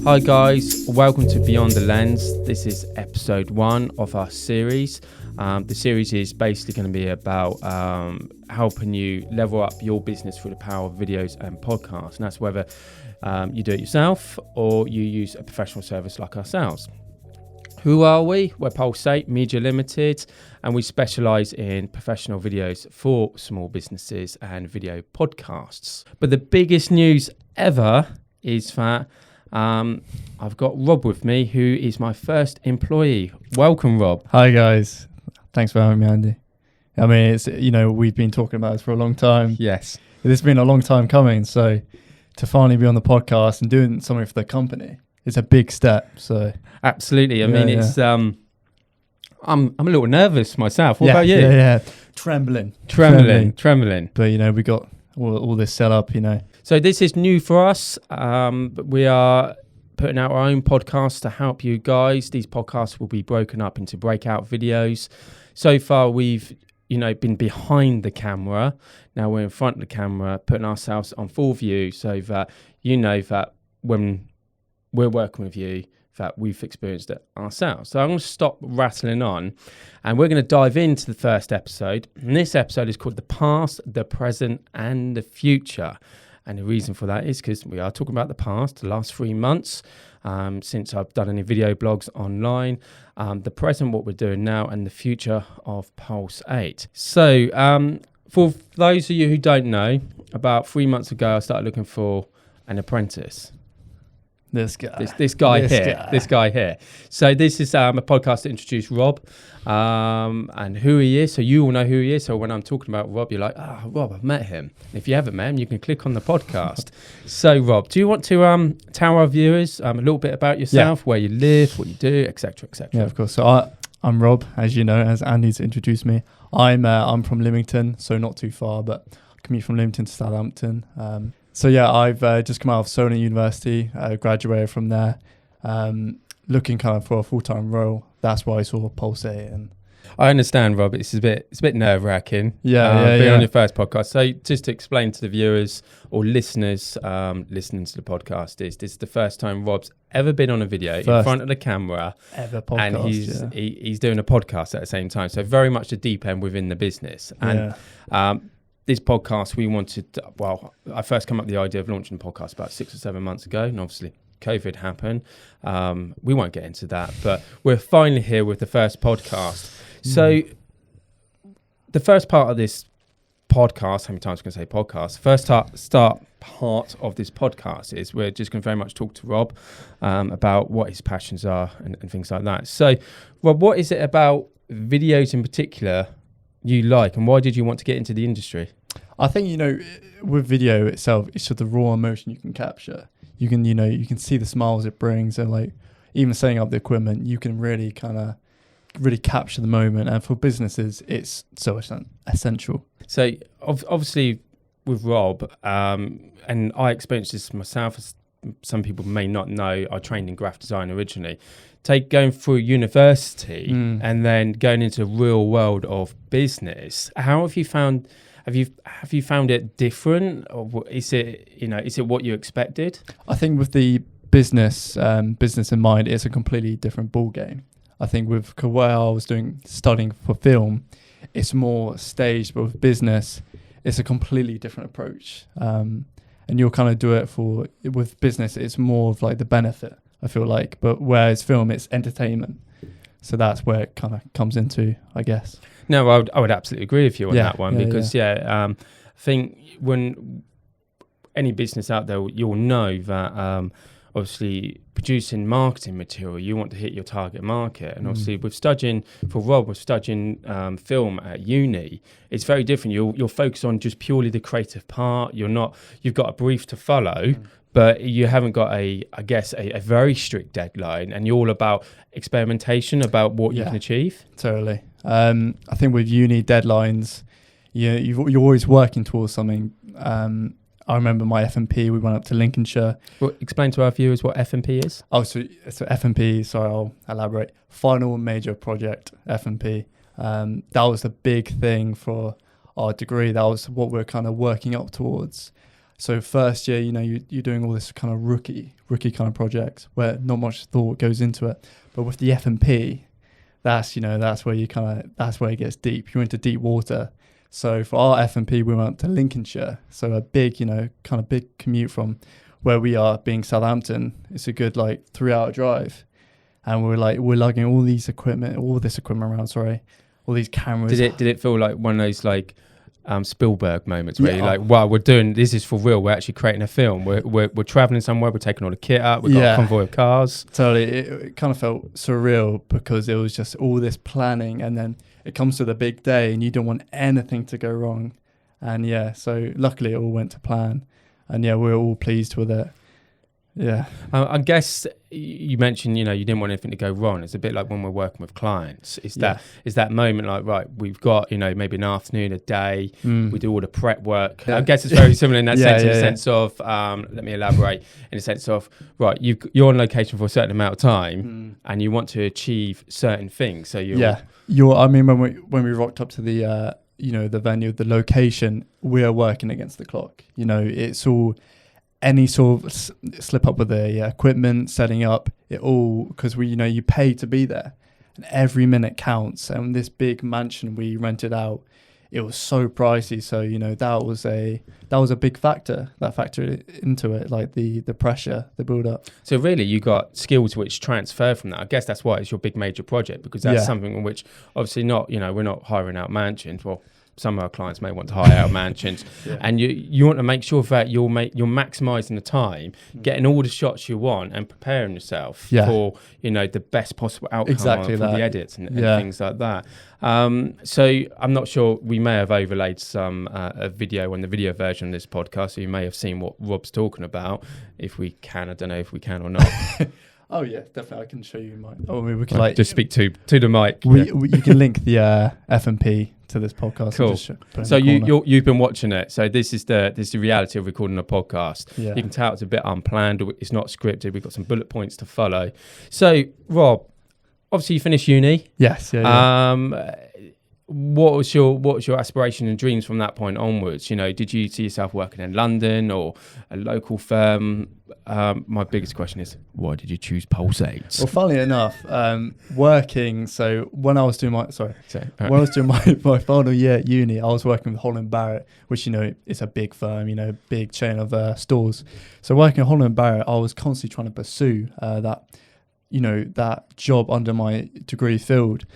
Hi guys, welcome to Beyond the Lens. This is episode 1 of our series. The series is basically going to be about helping you level up your business through the power of videos and podcasts. And that's whether you do it yourself or you use a professional service like ourselves. Who are we? We're Pulse 8 Media Limited, and we specialise in professional videos for small businesses and video podcasts. But the biggest news ever is that I've got Rob with me, who is my first employee. Welcome, Rob. Hi, guys. Thanks for having me, Andy. I mean, it's, we've been talking about this for a long time. Yes. This has been a long time coming. So to finally be on the podcast and doing something for the company, it's a big step. So absolutely. I mean, it's I'm a little nervous myself. What about you? Yeah. Trembling. But we got all this set up, So this is new for us. But we are putting out our own podcast to help you guys. These podcasts will be broken up into breakout videos. So far, we've been behind the camera. Now we're in front of the camera, putting ourselves on full view, so that that when we're working with you, that we've experienced it ourselves. So I'm going to stop rattling on, and we're going to dive into the first episode. And this episode is called The Past, the Present, and the Future. And the reason for that is because we are talking about the past, the last 3 months, since I've done any video blogs online, the present, what we're doing now, and the future of Pulse 8. So for those of you who don't know, about 3 months ago, I started looking for an apprentice. This guy. This guy here. So this is a podcast to introduce Rob and who he is. So you all know who he is. So when I'm talking about Rob, you're like, Rob, I've met him. If you haven't met him, you can click on the podcast. So Rob, do you want to tell our viewers a little bit about yourself, where you live, what you do, etc., etc.? Yeah, of course. So I'm Rob, as you know, as Andy's introduced me. I'm from Lymington, so not too far, but I commute from Lymington to Southampton. So yeah, I've just come out of Solent University, graduated from there, looking kind of for a full-time role. That's why I saw Pulse 8. And I understand, Rob. It's a bit nerve-wracking. Being on your first podcast. So just to explain to the viewers or listeners listening to the podcast, is this is the first time Rob's ever been on a video in front of the camera, ever podcast, and he's doing a podcast at the same time. So very much the deep end within the business. And this podcast, we wanted to, I first came up with the idea of launching a podcast about 6 or 7 months ago, and obviously COVID happened. We won't get into that, but we're finally here with the first podcast. So the first part of this podcast, how many times can I say podcast? First start part of this podcast is we're just going to very much talk to Rob about what his passions are and things like that. So Rob, what is it about videos in particular you like, and why did you want to get into the industry? I think, with video itself, it's just the raw emotion you can capture. You can, you can see the smiles it brings, and like even setting up the equipment, you can really really capture the moment. And for businesses, it's so essential. So obviously with Rob, and I experienced this myself, as some people may not know, I trained in graphic design originally. Going through university and then going into the real world of business, how have you found? Have you found it different, or is it what you expected? I think with the business in mind, it's a completely different ball game. I think with where I was studying for film, it's more staged, but with business, it's a completely different approach. And you'll kind of do it with business, it's more of like the benefit, I feel like, but whereas film, it's entertainment. So that's where it kind of comes into, I guess. No, I would absolutely agree with you on that one, because I think when any business out there, you'll know that obviously producing marketing material, you want to hit your target market. And obviously with studying film at uni, it's very different. You'll focus on just purely the creative part. You've got a brief to follow, but you haven't got a very strict deadline, and you're all about experimentation, about what you can achieve. Totally. I think with uni deadlines, you're always working towards something. I remember my F&P, we went up to Lincolnshire. Well, explain to our viewers what F&P is. Oh, so F&P, sorry, I'll elaborate. Final major project, F&P. That was the big thing for our degree. That was what we're kind of working up towards. So first year, you're doing all this kind of rookie kind of projects where not much thought goes into it. But with the F&P, that's where that's where it gets deep. You're into deep water. So for our F&P, we went to Lincolnshire. So a big, kind of big commute from where we are, being Southampton. It's a good 3-hour drive. And we're lugging all this equipment around, all these cameras. Did it feel like one of those Spielberg moments where you're like, wow, this is for real. We're actually creating a film. We're traveling somewhere. We're taking all the kit up. We've got a convoy of cars. Totally. It kind of felt surreal because it was just all this planning, and then it comes to the big day and you don't want anything to go wrong. And so luckily it all went to plan, and we're all pleased with it. Yeah. I guess you mentioned, you didn't want anything to go wrong. It's a bit like when we're working with clients. Is that moment like, right, we've got, maybe an afternoon, a day, we do all the prep work. I guess it's very similar in that sense, in the sense of, let me elaborate, in the sense of, right, you're on location for a certain amount of time and you want to achieve certain things. So when we rocked up to the, the venue, the location, we are working against the clock. It's all, any sort of slip up with the equipment, setting up it all, because you pay to be there, and every minute counts. And this big mansion we rented out, it was so pricey. So that was a big factor. That factored into it, like the pressure, the build up. So really, you got skills which transfer from that. I guess that's why it's your big major project, because that's something in which obviously not, we're not hiring out mansions. Well, some of our clients may want to hire out mansions, and you want to make sure that you're maximising the time, getting all the shots you want, and preparing yourself for the best possible outcome for the edits and things like that. So I'm not sure, we may have overlaid some a video on the video version of this podcast, so you may have seen what Rob's talking about. If we can, I don't know if we can or not. Oh yeah, definitely. I can show you mine. Oh, I mean, we can just speak to the mic. You can link the F&P to this podcast. Cool. So you've been watching it. So this is the reality of recording a podcast. Yeah. You can tell it's a bit unplanned. It's not scripted. We've got some bullet points to follow. So Rob, obviously you finished uni. Yes. Yeah. What was your aspiration and dreams from that point onwards? Did you see yourself working in London or a local firm? My biggest question is, why did you choose Pulse 8? Well, funnily enough, working. So when I was doing my my final year at uni, I was working with Holland Barrett, which it's a big firm, big chain of stores. So working at Holland Barrett, I was constantly trying to pursue that job under my degree field.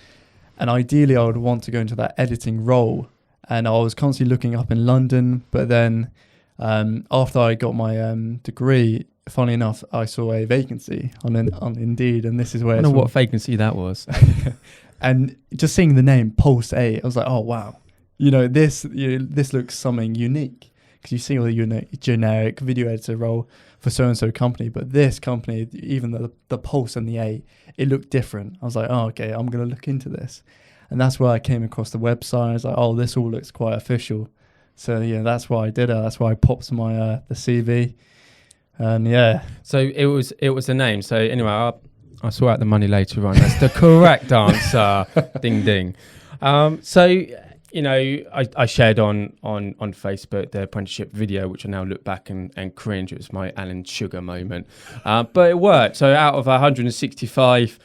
And ideally, I would want to go into that editing role. And I was constantly looking up in London. But then after I got my degree, funnily enough, I saw a vacancy on Indeed. And this is where... I don't know what vacancy that was. And just seeing the name Pulse 8, I was like, oh, wow. This looks something unique. Because you see all the generic video editor role for so-and-so company. But this company, even the Pulse and the 8, it looked different. I was like, oh, okay, I'm going to look into this. And that's where I came across the website. I was like, oh, this all looks quite official. So, that's why I did it. That's why I popped my the CV. And, So it was the name. So, anyway, I'll sort out the money later on. That's the correct answer. Ding, ding. I shared on Facebook the apprenticeship video, which I now look back and cringe. It was my Alan Sugar moment. But it worked. So out of 165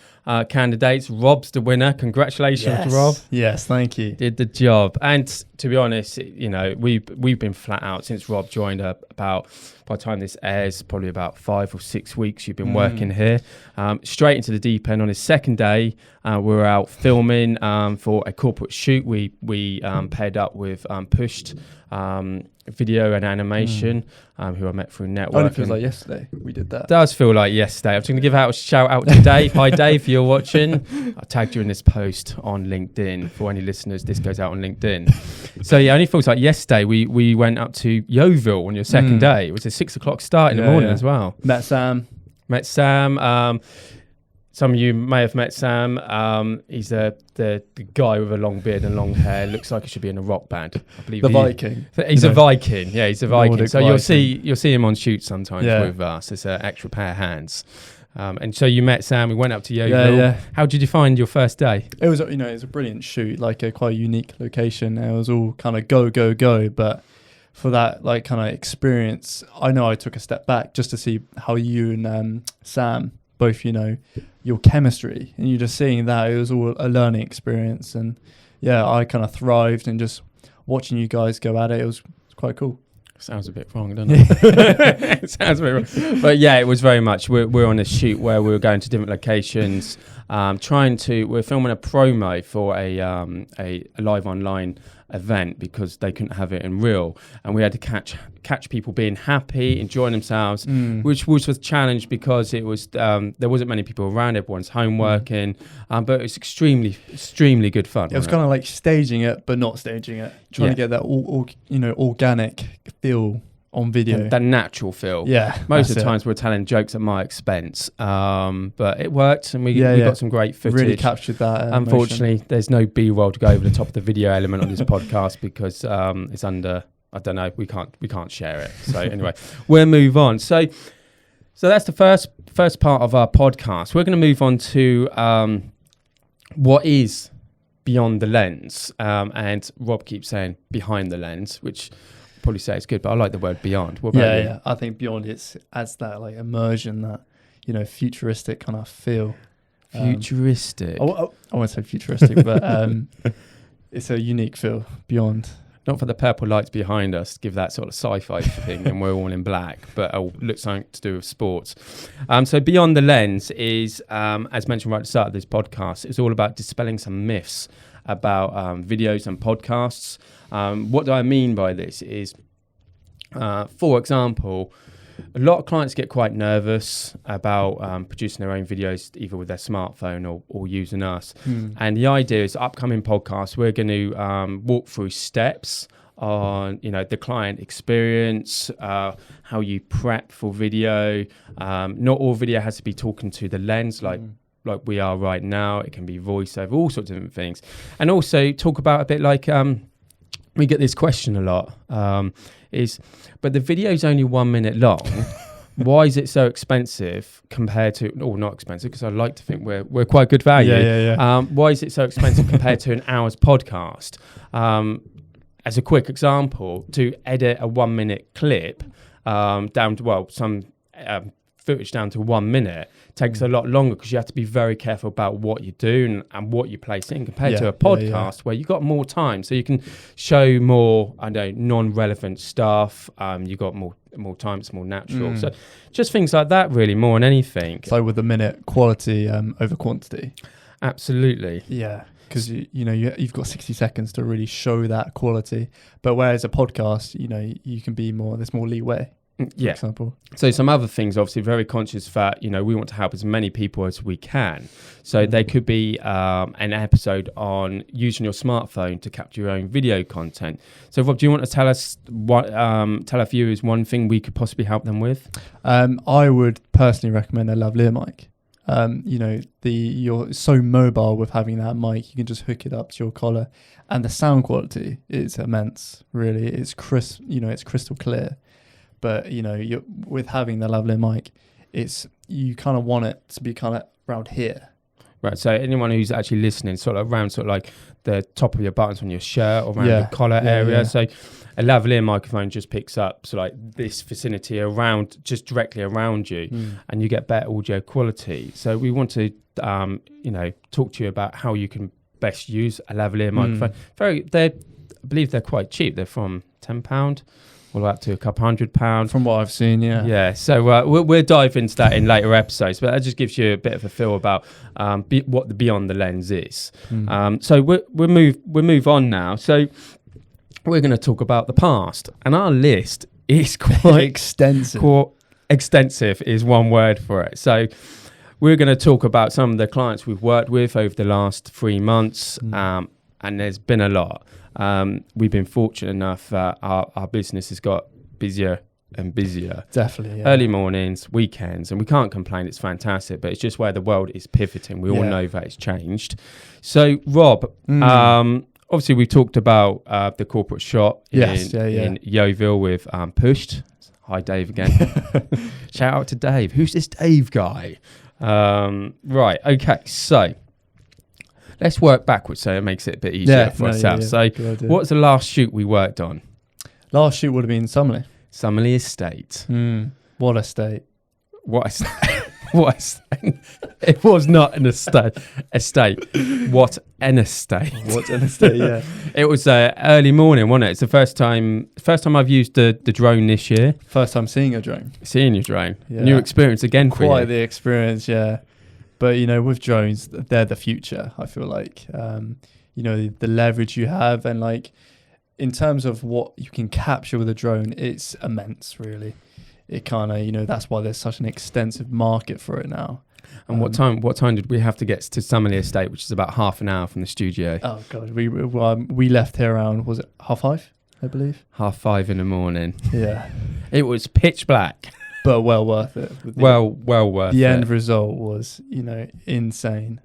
candidates, Rob's the winner. Congratulations, Rob. Yes, thank you. Did the job. And to be honest, we've been flat out since Rob joined about, by the time this airs, probably about 5 or 6 weeks you've been working here. Straight into the deep end. On his second day, we were out filming for a corporate shoot. We paired up with Pushed Video and Animation, who I met through networking. Only feels like yesterday we did that. Does feel like yesterday. I'm just going to give out a shout out to Dave. Hi Dave, if you're watching. I tagged you in this post on LinkedIn. For any listeners, this goes out on LinkedIn. So yeah, only feels like yesterday we went up to Yeovil on your second day. It was a 6 o'clock start in the morning as well. Met Sam. Some of you may have met Sam. He's the guy with a long beard and long hair. Looks like he should be in a rock band. I believe the Viking. He's a Viking. Yeah, he's a Viking. Nordic So Viking. you'll see him on shoots sometimes with us. It's an extra pair of hands. And so you met Sam. We went up to Yeovil. Yeah. How did you find your first day? It was it was a brilliant shoot, like a quite unique location. It was all kind of go. But for that like kind of experience, I know I took a step back just to see how you and Sam both, you know, your chemistry, and you're just seeing that. It was all a learning experience, and yeah, I kind of thrived in just watching you guys go at it. It was quite cool. Sounds a bit wrong, doesn't it? It sounds a bit wrong. But yeah, it was very much. We're on a shoot where we were going to different locations, we're filming a promo for a live online event because they couldn't have it in real, and we had to catch people being happy, enjoying themselves, which was a challenge because it was there wasn't many people around. Everyone's home working, but it was extremely good fun. It was kind of like staging it, but not staging it, trying to get that all organic feel on video, that natural feel. Yeah, most of the times we're telling jokes at my expense, but it worked, and we got some great footage. Really captured that. Unfortunately, there's no B-roll to go over the top of the video element on this podcast because it's under. I don't know. We can't share it. So anyway, we'll move on. So that's the first part of our podcast. We're going to move on to what is beyond the lens, and Rob keeps saying behind the lens, which probably say it's good, but I like the word beyond. What about you? Yeah, I think beyond adds that like immersion, that futuristic kind of feel. Futuristic. I won't say futuristic, but it's a unique feel beyond. Not for the purple lights behind us, give that sort of sci-fi thing, and we're all in black, but looks something to do with sports. So beyond the lens is, as mentioned right at the start of this podcast, it's all about dispelling some myths about videos and podcasts. What do I mean by this is, for example, a lot of clients get quite nervous about producing their own videos, either with their smartphone or using us. And the idea is, upcoming podcasts, we're going to walk through steps on, the client experience, how you prep for video. Not all video has to be talking to the lens, like we are right now. It can be voiceover, all sorts of different things. And also talk about a bit like, we get this question a lot, but the video is only 1 minute long. Why is it so expensive compared to, or not expensive, because I like to think we're quite good value. Yeah. Why is it so expensive compared to an hour's podcast? As a quick example, to edit a 1 minute clip down to, some footage down to 1 minute takes a lot longer, because you have to be very careful about what you do and what you place in, compared to a podcast where you've got more time, so you can show more non-relevant stuff. You've got more time, it's more natural. So just things like that, really, more than anything. So with the minute, quality over quantity. Absolutely. Yeah, because you've got 60 seconds to really show that quality, but whereas a podcast, you can be more, there's more leeway. For example. So some other things, obviously very conscious that, we want to help as many people as we can. So there could be an episode on using your smartphone to capture your own video content. So Rob, do you want to tell us tell our viewers one thing we could possibly help them with? I would personally recommend a lavalier mic. You're so mobile with having that mic, you can just hook it up to your collar, and the sound quality is immense, really. It's crisp, it's crystal clear. But with having the lavalier mic, you kind of want it to be kind of around here. Right. So anyone who's actually listening, sort of like the top of your buttons on your shirt or around the collar area. Yeah. So a lavalier microphone just picks up like this vicinity around, just directly around you, and you get better audio quality. So we want to talk to you about how you can best use a lavalier microphone. I believe they're quite cheap. They're from £10. All up to a couple £100 from what I've seen. Yeah. So we'll dive into that in later episodes, but that just gives you a bit of a feel about what the beyond the lens is. So we'll move on now. So we're going to talk about the past, and our list is quite extensive. Extensive is one word for it. So we're going to talk about some of the clients we've worked with over the last 3 months, and there's been a lot. We've been fortunate enough that our business has got busier and busier. Definitely. Early mornings, weekends, and we can't complain. It's fantastic, but it's just where the world is pivoting. We all know that it's changed. So, Rob, obviously we've talked about the corporate shop in Yeovil with Pushed. Hi, Dave again. Shout out to Dave. Who's this Dave guy? Right. Okay. So let's work backwards so it makes it a bit easier for ourselves. So what's the last shoot we worked on? Last shoot would have been Summerley. Summerley Estate. What a state. What a state. What a estate. It was not an estate. What an estate. What an estate, yeah. It was early morning, wasn't it? It's the first time I've used the drone this year. First time seeing a drone. Seeing your drone. Yeah. New experience again for you. Quite the experience, yeah. But, you know, with drones, they're the future, I feel like. You know, the leverage you have and, like, in terms of what you can capture with a drone, it's immense, really. It kind of, you know, that's why there's such an extensive market for it now. And what time did we have to get to Summerley Estate, which is about half an hour from the studio? Oh, God. We left here around, was it 5:30, I believe? 5:30 in the morning. Yeah. It was pitch black. But well worth it. Well worth it. The end result was, you know, insane.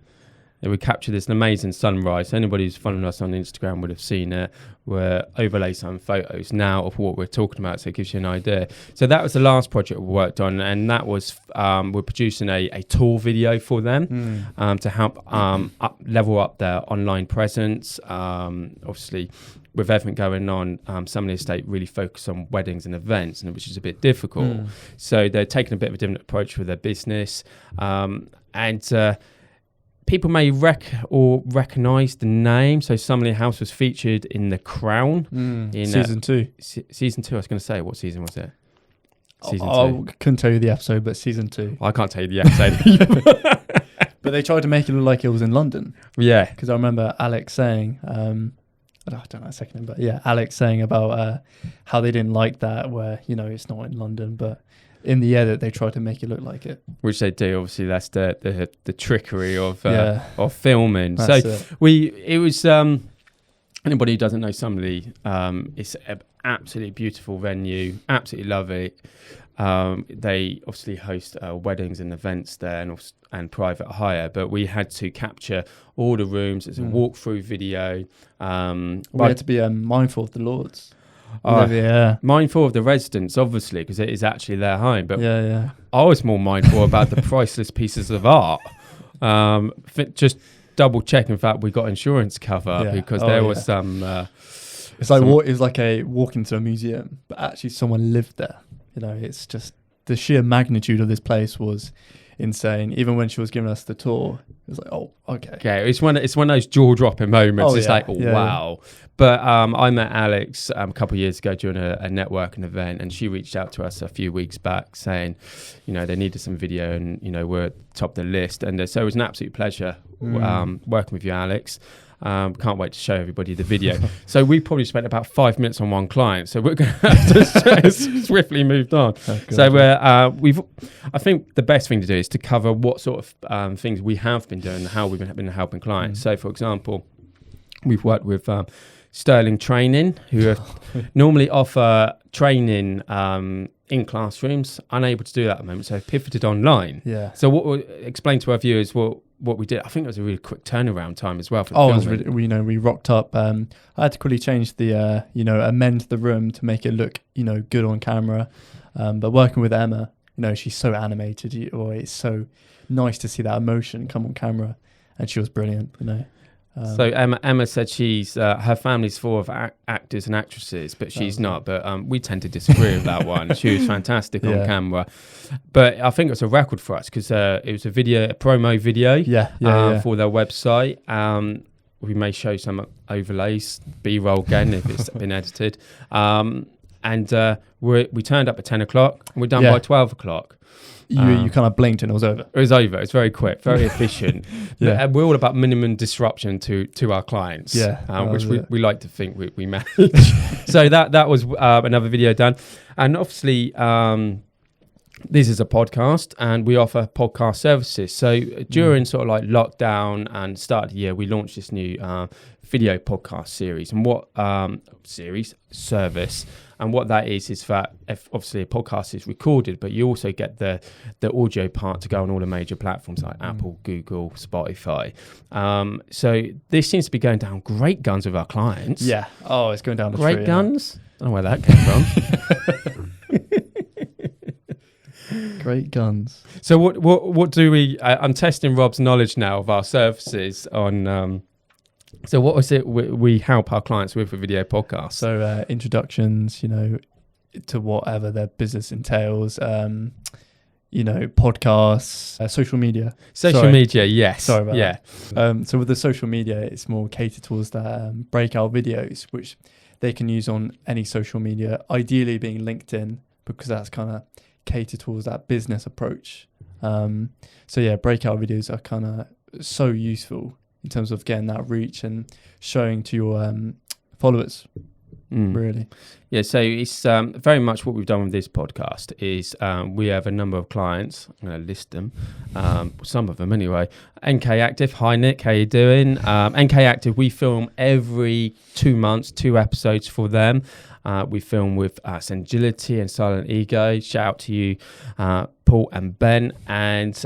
Yeah, we captured this amazing sunrise. Anybody who's following us on Instagram would have seen it. We'll overlay some photos now of what we're talking about, so it gives you an idea. So that was the last project we worked on, and that was we're producing a tour video for them to help level up their online presence. Obviously, with everything going on, Summerley Estate really focus on weddings and events, and which is a bit difficult. So they're taking a bit of a different approach with their business, and people may recognise the name. So Summerley House was featured in The Crown in season 2. Season 2. I was going to say, what season was it? Season 2. I couldn't tell you the episode, but season 2. I can't tell you the episode. But they tried to make it look like it was in London. Yeah, because I remember Alex saying, I don't know a second, but yeah, Alex saying about how they didn't like that, where, you know, it's not in London, but in the edit they tried to make it look like it, which they do. Obviously, that's the trickery of filming. That's it was anybody who doesn't know Summerley, it's an absolutely beautiful venue. Absolutely love it. They obviously host weddings and events there, and private hire. But we had to capture all the rooms. It's a walkthrough video. We had to be mindful of the Lords. Mindful of the residents, obviously, because it is actually their home. But I was more mindful about the priceless pieces of art. Just double check. In fact, we got insurance cover because there was some. It's like it was like a walk into a museum, but actually someone lived there. You know, it's just the sheer magnitude of this place was insane. Even when she was giving us the tour, it was like, oh, okay. Okay, it's one of those jaw-dropping moments. Wow. Yeah. But I met Alex a couple of years ago during a networking event, and she reached out to us a few weeks back saying, you know, they needed some video, and, you know, we're top of the list. And so it was an absolute pleasure working with you, Alex. Can't wait to show everybody the video. So we probably spent about 5 minutes on one client, so we're going to have to swiftly moved on. So I think the best thing to do is to cover what sort of things we have been doing and how we've been helping clients. So, for example, we've worked with Sterling Training, who normally offer training in classrooms, unable to do that at the moment, so pivoted online. So what we'll explain to our viewers what we did. I think it was a really quick turnaround time as well. For we rocked up. I had to quickly change the, amend the room to make it look, good on camera. But working with Emma, she's so animated. It's so nice to see that emotion come on camera, and she was brilliant. So Emma said she's her family's full of actors and actresses, but she's not. But we tend to disagree with that one. She was fantastic on camera, but I think it was a record for us because it was a promo video for their website. We may show some overlays, B-roll again if it's been edited. And we turned up at 10 o'clock and we're done by 12 o'clock. You kind of blinked and it was over. It was over. It's very quick, very efficient. We're all about minimum disruption to our clients, which we like to think we manage. So that was another video done. And obviously, this is a podcast and we offer podcast services. So during sort of like lockdown and start of the year, we launched this new video podcast series. And what service. And what that is that if obviously a podcast is recorded, but you also get the audio part to go on all the major platforms like Apple, Google, Spotify. So this seems to be going down great guns with our clients. Yeah. Oh, it's going down the great tree, guns. I don't know where that came from. Great guns. So what do we? I'm testing Rob's knowledge now of our services on So what was it we help our clients with a video podcast? So introductions, to whatever their business entails, podcasts, social media. Social media, yes. Sorry about that. So with the social media, it's more catered towards the breakout videos, which they can use on any social media, ideally being LinkedIn, because that's kind of catered towards that business approach. Breakout videos are kind of so useful in terms of getting that reach and showing to your followers. Really. Yeah, so it's very much what we've done with this podcast is we have a number of clients. I'm going to list them, some of them anyway. NK Active, hi Nick, how you doing? NK Active, we film every 2 months, 2 episodes for them. We film with Sangility and Silent Ego. Shout out to you, Paul and Ben, and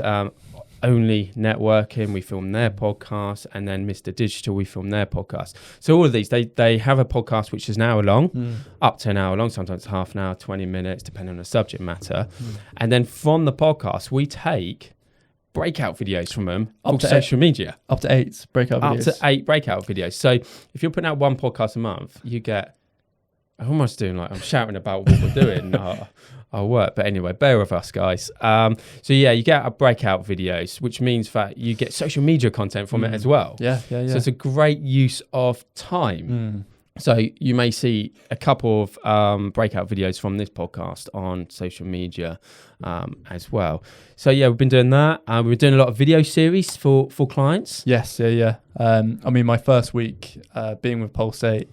Only Networking, we film their podcast, and then Mr. Digital, we film their podcast. So all of these, they have a podcast which is an hour long, up to an hour long, sometimes half an hour, 20 minutes, depending on the subject matter. And then from the podcast, we take breakout videos from them up to social media. Up to 8 breakout videos. Up to 8 breakout videos. So if you're putting out 1 podcast a month, you get, I'm almost doing I'm shouting about what we're doing. Our work, but anyway, bear with us, guys. You get a breakout videos, which means that you get social media content from it as well. Yeah. So it's a great use of time. So you may see a couple of breakout videos from this podcast on social media as well. So we've been doing that. We've been doing a lot of video series for clients. Yes, yeah. My first week being with Pulsate,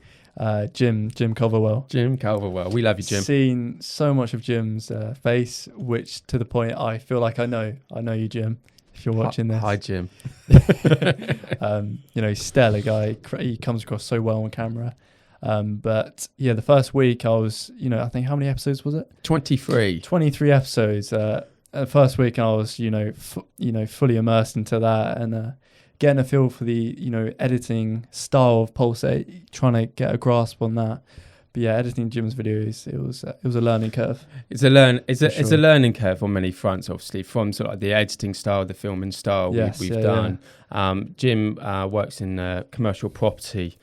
Jim Culverwell. Jim Culverwell. We love you, Jim. Seen so much of Jim's face, which to the point I feel like I know you, Jim, if you're watching this. Hi, Jim. Stellar guy. He comes across so well on camera. The first week I was, I think how many episodes was it? 23 episodes. The first week I was, fully immersed into that and getting a feel for the editing style of Pulsate, trying to get a grasp on that. But editing Jim's videos, it was a learning curve. It's a learning curve on many fronts, obviously, from sort of the editing style, the filming style we've done. Yeah. Jim works in the commercial property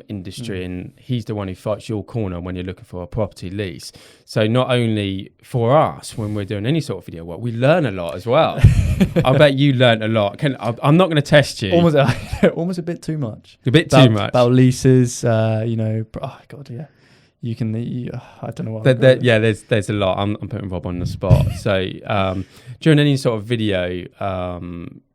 industry, and he's the one who fights your corner when you're looking for a property lease. So not only for us when we're doing any sort of video work, we learn a lot as well. I bet you learned a lot. I'm not going to test you. Almost a bit too much. Too much about leases. Oh God, yeah. You can. I don't know what. There's a lot. I'm putting Rob on the spot. So during any sort of video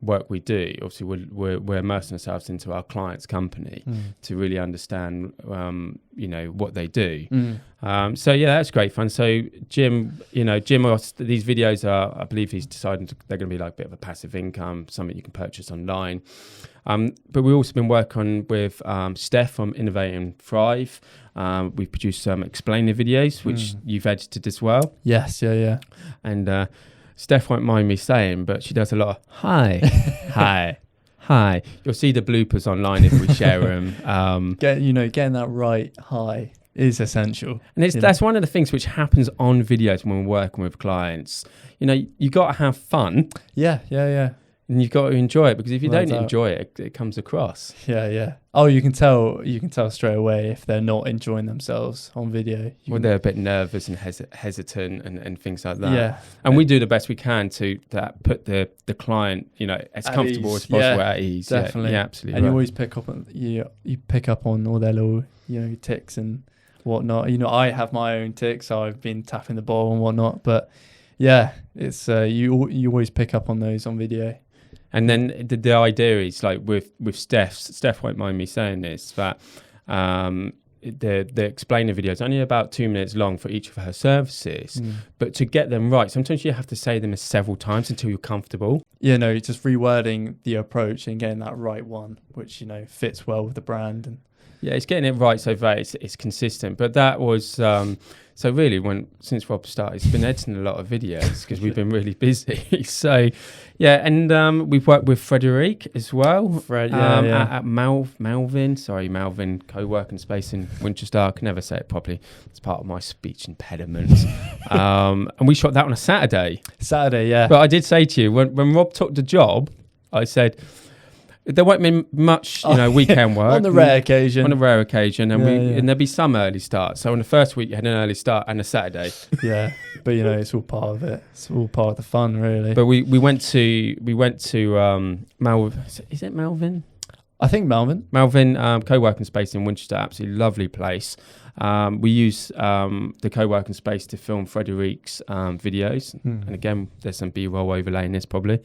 work we do, obviously we're immersing ourselves into our client's company to really understand what they do. That's great fun. So Jim, these videos are, I believe he's decided they're going to be like a bit of a passive income, something you can purchase online. But we've also been working with Steph from Innovate and Thrive. We've produced some explainer videos, which you've edited as well. Yes, yeah. And Steph won't mind me saying, but she does a lot of hi. You'll see the bloopers online if we share them. Getting that right hi is essential. And that's one of the things which happens on videos when we're working with clients. You got to have fun. Yeah. And you've got to enjoy it, because if you don't enjoy it, it comes across. Yeah. Oh, you can tell straight away if they're not enjoying themselves on video. They're a bit nervous and hesitant and things like that. Yeah. And we do the best we can to put the client, as at comfortable ease. as possible at ease. Definitely. Yeah, absolutely. And you always pick up on you pick up on all their little ticks and whatnot. I have my own ticks, so I've been tapping the ball and whatnot. But yeah, it's you always pick up on those on video. And then the idea is like with Steph won't mind me saying this, that the explainer video is only about 2 minutes long for each of her services. But to get them right, sometimes you have to say them several times until you're comfortable. Just rewording the approach and getting that right one, which fits well with the brand. And it's getting it right so that it's consistent. But that was so really since Rob started, he's been editing a lot of videos because we've been really busy. So and we've worked with Frederic as well. At Malvin co-working space in Winchester. I can never say it properly. It's part of my speech impediment. And we shot that on a Saturday. Yeah. But I did say to you when Rob took the job, I said, There won't be much, weekend work. On the rare occasion. On a rare occasion. And, Yeah. and there'll be some early start. So on the first week, you had an early start and a Saturday. Yeah, but it's all part of it. It's all part of the fun, really. But we went to Melvin. Is it Melvin? I think Melvin. Melvin co-working space in Winchester, absolutely lovely place. We use the co-working space to film Frederique's videos, and again, there's some B-roll overlaying this probably.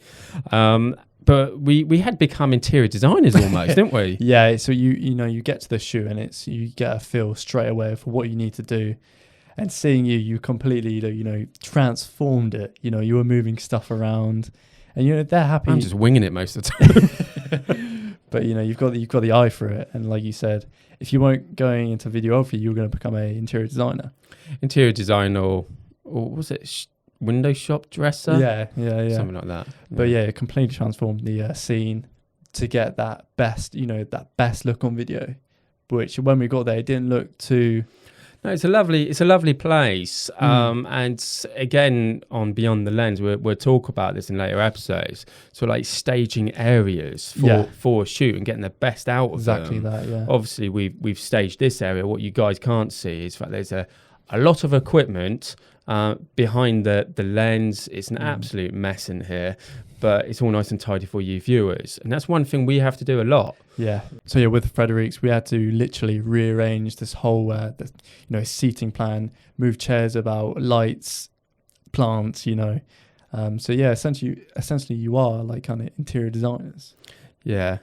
But we had become interior designers almost, didn't we? Yeah. So you get to the shoot and you get a feel straight away for what you need to do, and seeing you completely transformed it. You were moving stuff around, and they're happy. I'm just winging it most of the time. But you've got the eye for it, and like you said, if you weren't going into videography, you were going to become an interior designer. Interior design, or was it window shop dresser? Yeah, something like that. But it completely transformed the scene to get that best look on video. Which when we got there, it didn't look too. No, it's a lovely place. And again, on Beyond the Lens, we'll talk about this in later episodes. So like staging areas for a shoot and getting the best out of them. Exactly that, yeah. Obviously, we've staged this area. What you guys can't see is that there's a lot of equipment behind the lens. It's an absolute mess in here, but it's all nice and tidy for you viewers. And that's one thing we have to do a lot. Yeah. So with Frederique's, we had to literally rearrange this whole, seating plan, move chairs about, lights, plants, So essentially you are like kind of interior designers. Yeah.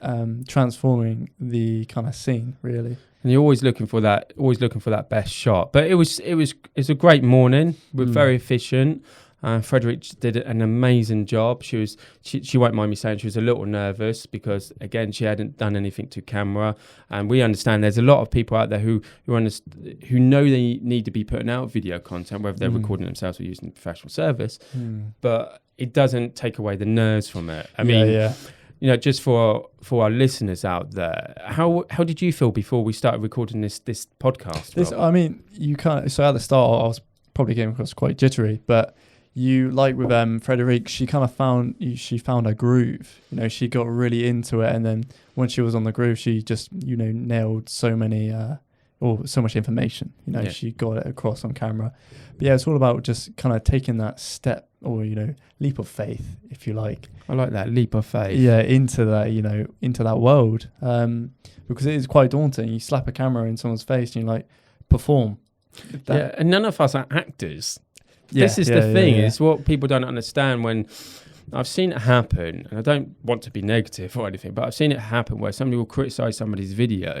Transforming the kind of scene, really. And you're always looking for that best shot. But it was a great morning. We're very efficient. Frederique did an amazing job. She won't mind me saying she was a little nervous because again she hadn't done anything to camera, and we understand there's a lot of people out there who know they need to be putting out video content, whether they're recording themselves or using professional service, but it doesn't take away the nerves from it. I mean, just for our listeners out there, how did you feel before we started recording this podcast? I mean, you can't. So at the start, I was probably came across quite jittery, but. You like with Frederique, she kind of found her groove. She got really into it, and then when she was on the groove, she just nailed so much information. She got it across on camera. But it's all about just kind of taking that step or leap of faith, if you like. I like that leap of faith. Yeah, into that world, because it is quite daunting. You slap a camera in someone's face and you perform. And none of us are actors. This is the thing. It's what people don't understand when I've seen it happen, and I don't want to be negative or anything, but I've seen it happen where somebody will criticize somebody's video,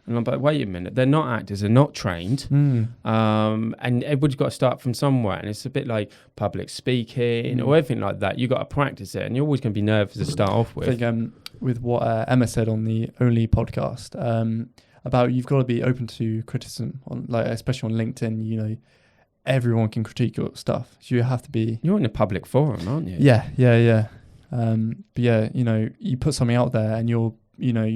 and I'm like, wait a minute, they're not actors, they're not trained, and everybody's got to start from somewhere, and it's a bit like public speaking or everything like that. You got to practice it, and you're always going to be nervous to start off with. I think with what Emma said on the Only podcast about you've got to be open to criticism, especially on LinkedIn. Everyone can critique your stuff, so you have to be. You're in a public forum, aren't you? Yeah. But you put something out there, and you're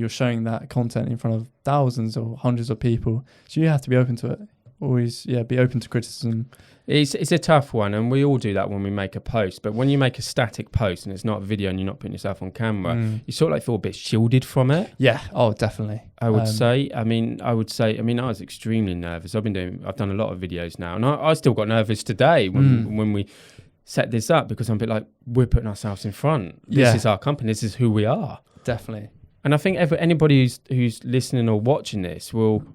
showing that content in front of thousands or hundreds of people, so you have to be open to it. Always, be open to criticism. It's a tough one, and we all do that when we make a post. But when you make a static post and it's not a video and you're not putting yourself on camera, you sort of feel a bit shielded from it. Yeah. Oh, definitely. I would say. I was extremely nervous. I've done a lot of videos now, and I still got nervous today when we set this up, because I'm a bit like, we're putting ourselves in front. This is our company. This is who we are. Definitely. And I think anybody who's listening or watching this will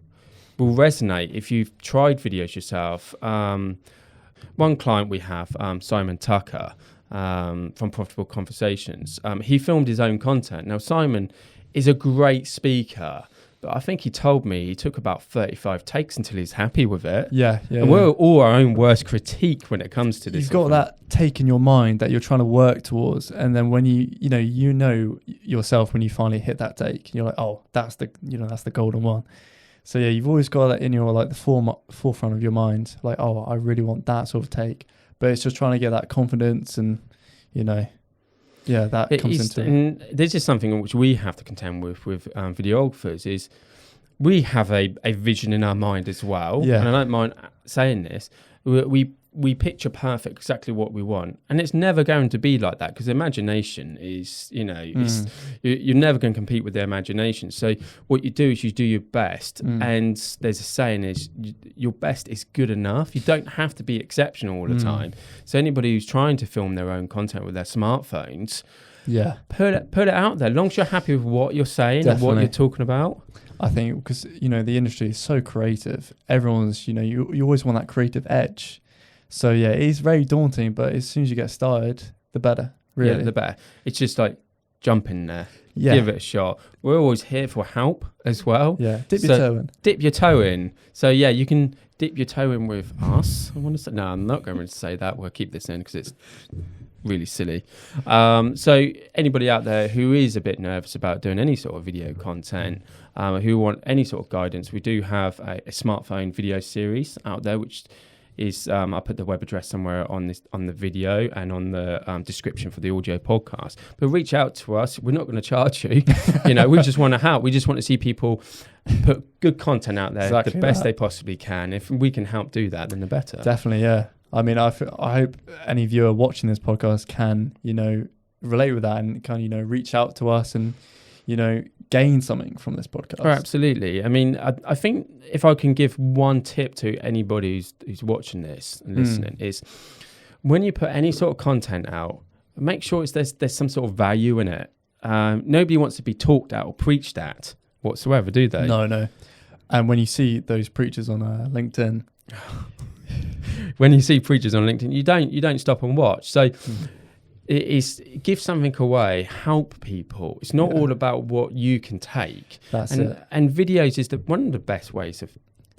resonate if you've tried videos yourself. One client we have, Simon Tucker, from Profitable Conversations, he filmed his own content. Now, Simon is a great speaker, but I think he told me he took about 35 takes until he's happy with it. Yeah. And we're all our own worst critique when it comes to this. You've got that take in your mind that you're trying to work towards, and then when you know yourself when you finally hit that take, you're like, oh, that's the golden one. So you've always got that in your the forefront of your mind, like, oh, I really want that sort of take. But it's just trying to get that confidence, and that comes into it. And this is something which we have to contend with videographers, is we have a vision in our mind as well. Yeah. And I don't mind saying this. We we picture perfect exactly what we want, and it's never going to be like that, because imagination is, you're never going to compete with their imagination. So what you do is you do your best, and there's a saying is your best is good enough. You don't have to be exceptional all the time. So anybody who's trying to film their own content with their smartphones, put it out there. As long as you're happy with what you're saying and what you're talking about. I think because the industry is so creative. Everyone's you always want that creative edge. So yeah, it's very daunting, but as soon as you get started, the better. Really, the better. It's just like jump in there, give it a shot. We're always here for help as well. Yeah, dip your toe in. So yeah, you can dip your toe in with us. I want to say no, I'm not going to say that. We'll keep this in because it's really silly. So anybody out there who is a bit nervous about doing any sort of video content, who want any sort of guidance, we do have a smartphone video series out there, which is I'll put the web address somewhere on the video and on the description for the audio podcast. But reach out to us. We're not going to charge you. We just want to help. We just want to see people put good content out there the best they possibly can. If we can help do that, then the better. Definitely, yeah. I mean, I hope any viewer watching this podcast can, relate with that and can, reach out to us and, gain something from this podcast. Oh, absolutely. I mean, I think if I can give one tip to anybody who's watching this and listening is when you put any sort of content out, make sure there's some sort of value in it. Nobody wants to be talked at or preached at whatsoever, do they? No. And when you see those preachers on LinkedIn... When you see preachers on LinkedIn, you don't stop and watch. So it is give something away, help people. It's not all about what you can take. That's it. And videos is one of the best ways to do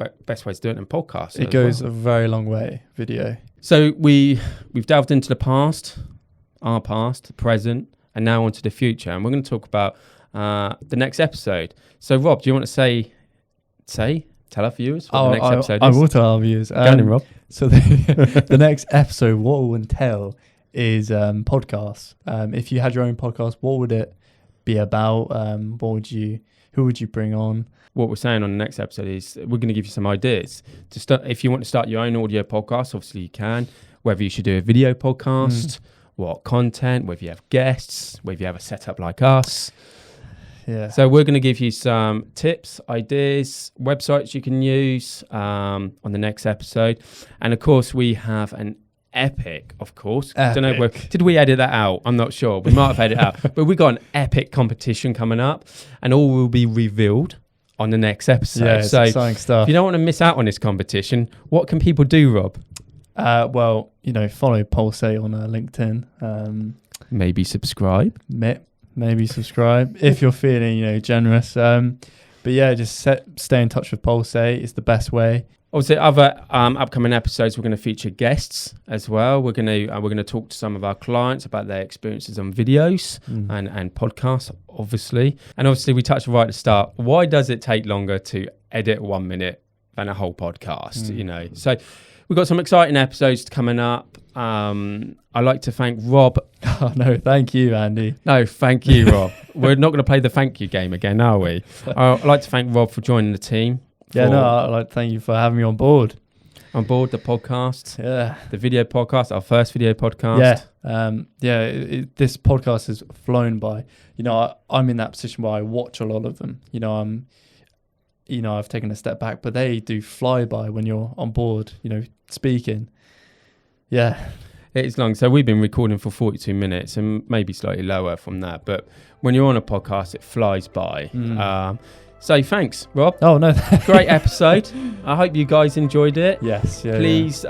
it in podcasts. It goes a very long way, video. So we've delved into the past, our past, the present, and now onto the future. And we're going to talk about the next episode. So Rob, do you want to tell our viewers what the next episode is? I will tell our viewers. Go on, Rob. So the next episode, what will entail is podcasts. If you had your own podcast, what would it be about? Who would you bring on? What we're saying on the next episode is we're going to give you some ideas to start. If you want to start your own audio podcast, obviously you can. Whether you should do a video podcast, what content, whether you have guests, whether you have a setup like us. Yeah. So we're going to give you some tips, ideas, websites you can use on the next episode. And of course, we have an epic, of course. I don't know, did we edit that out? I'm not sure. We might have edited it out. But we've got an epic competition coming up, and all will be revealed on the next episode. Yeah, it's exciting stuff. If you don't want to miss out on this competition, what can people do, Rob? Follow Pulse on LinkedIn. Maybe subscribe. Maybe subscribe if you're feeling, generous. But yeah, just stay in touch with Pulse. It's the best way. Also, other upcoming episodes, we're going to feature guests as well. We're going to talk to some of our clients about their experiences on videos and podcasts, obviously. And obviously, we touched right at the start. Why does it take longer to edit 1 minute than a whole podcast? So we've got some exciting episodes coming up. I'd like to thank Rob. Oh, no, thank you, Andy. No, thank you, Rob. We're not going to play the thank you game again, are we? I'd like to thank Rob for joining the team. Yeah, I'd like to thank you for having me on board. On board the podcast. Yeah. The video podcast, our first video podcast. Yeah. This podcast has flown by. I'm in that position where I watch a lot of them. I've taken a step back, but they do fly by when you're on board, speaking. Yeah. It's long. So we've been recording for 42 minutes and maybe slightly lower from that. But when you're on a podcast, it flies by. So thanks, Rob. Oh, no. Great episode. I hope you guys enjoyed it. Yes. Yeah, Please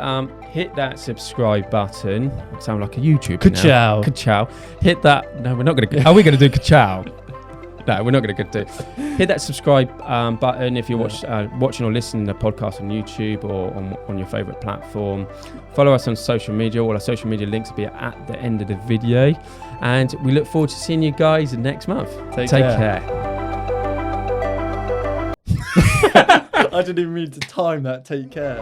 hit that subscribe button. I sound like a YouTuber Ka-chow. now. Ka-chow. Hit that. No, we're not going to. Are we going to do ka-chow? No, we're not going to do. Hit that subscribe button if you're watching or listening to the podcast on YouTube or on your favourite platform. Follow us on social media. All our social media links will be at the end of the video. And we look forward to seeing you guys next month. Take care. I didn't even mean to time that. Take care.